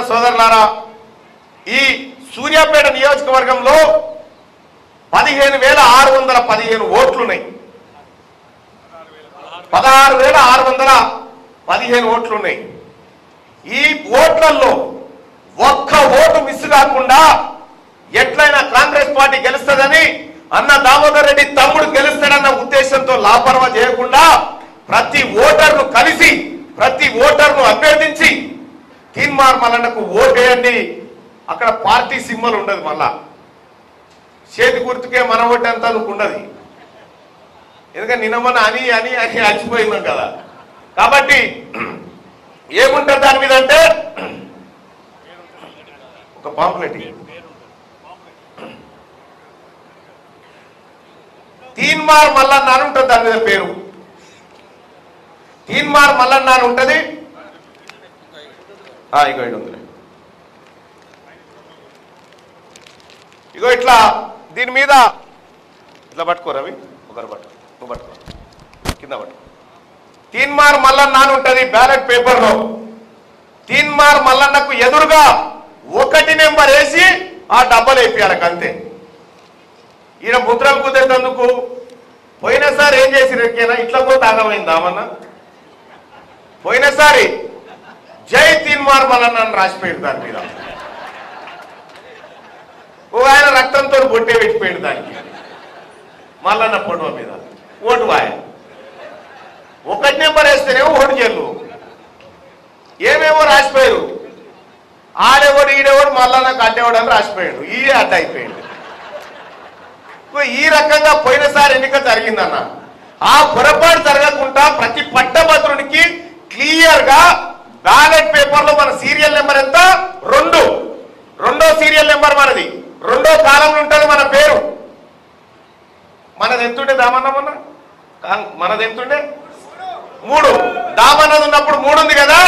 సోదరులారా, ఈ సూర్యాపేట నియోజకవర్గంలో 15,615 ఓట్లున్నాయి. 16,615 ఓట్లున్నాయి. ఈ ఓట్లలో ఒక్క ఓటు మిస్ కాకుండా ఎట్లయినా కాంగ్రెస్ పార్టీ గెలుస్తుందని, అన్న దామోదర్ రెడ్డి తమ్ముడు గెలుస్తాడన్న ఉద్దేశంతో లాపర్వా చేయకుండా ప్రతి ఓటర్ను కలిసి, ప్రతి ఓటర్ను అభ్యర్థించి తీన్మార్ మల్లన్నకు ఓటేయండి. అక్కడ పార్టీ సింబల్ ఉండదు, మళ్ళా చేతి గుర్తుకే మన ఓటు అంతా ఉండదు. ఎందుకంటే నిన్నమన్న అని అని అని అలసిపోయినాం కదా. కాబట్టి ఏముంటుంది దాని మీద అంటే ఒక పాంప్లెట్, తీన్మార్ మల్లన్న అని ఉంటుంది. దాని మీద పేరు తీన్మార్ మల్లన్న అని ఉంటుంది. ఇగో ఇటు ఉంది. ఇగో ఇట్లా దీని మీద ఇట్లా పట్టుకో రవి, ఒకరు పట్టుకో, నువ్వు పట్టుకో, కింద పట్టుకో. తీన్మార్ మల్లన్న అని ఉంటుంది బ్యాలెట్ పేపర్లో. తీన్మార్ మల్లన్నకు ఎదురుగా 1 నెంబర్ వేసి ఆ డబ్బాలు వేపియాలకు అంతే. ఈయన ముద్రలు కుదేటందుకు పోయినసారి ఏం చేసిరకేనా ఇట్లా కూడా తాగమైంది దామన్న. పోయినసారి జై తీన్మార్ మల్లన్న అని రాసిపోయాడు దాని మీద. ఆయన రక్తంతో బొట్టే పెట్టిపోయాడు దానికి, మల్లన్న ఫోటో మీద. ఓటు వాయ 1 నెంబర్ వేస్తేనేమో ఓటు చెల్లు, ఏమేమో రాసిపోయారు. ఆడేవాడు ఈడేవాడు మల్లన్నకు అడ్డేవాడు అని రాసిపోయాడు, ఈడే అడ్డ అయిపోయాడు. ఈ రకంగా పోయినసారి ఎన్నిక జరిగిందన్న. ఆ పొరపాటు జరగకుండా ప్రతి పట్టభద్రునికి క్లియర్ గా బ్యాలెట్ పేపర్ లో మన సీరియల్ నెంబర్ ఎంత 2, రెండో సీరియల్ నెంబర్ మనది, రెండో కాలంలో ఉంటుంది మన పేరు. మనది ఎంతుండే దామన్నమన్న, మనది ఎంతుండే 3. దామన్నది ఉన్నప్పుడు 3 ఉంది కదా,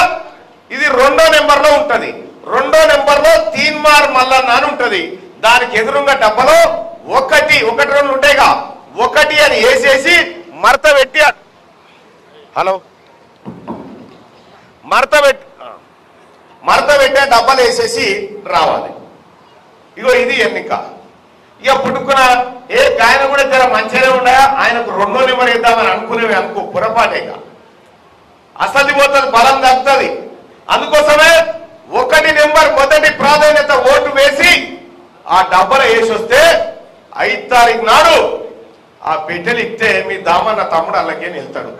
ఇది రెండో నెంబర్ లో ఉంటది. రెండో నెంబర్ లో తీన్మార్ మల్లన్న అని ఉంటది. దానికి ఎదురుగా డబ్బలో 1, 1, 2 ఉంటాయిగా, 1 అని వేసేసి మడత పెట్టి, హలో మడత పెట్టే డబ్బాలు వేసేసి రావాలి. ఇగో ఇది ఎన్నిక. ఇక పుట్టుకున్న ఆయన కూడా జర మంచిగానే ఉన్నాయా, ఆయనకు రెండో నెంబర్ వేద్దామని అనుకునేవి అనుకో, పొరపాటేగా అసలు పోతుంది, బలం తగ్గుతుంది. అందుకోసమే 1 నెంబర్ మొదటి ప్రాధాన్యత ఓటు వేసి ఆ డబ్బాలు వేసి వస్తే 5 తారీఖు నాడు ఆ పెట్టెలు ఇస్తే మీ దామన్న తమ్ముడు అలాగే వెళ్తాడు.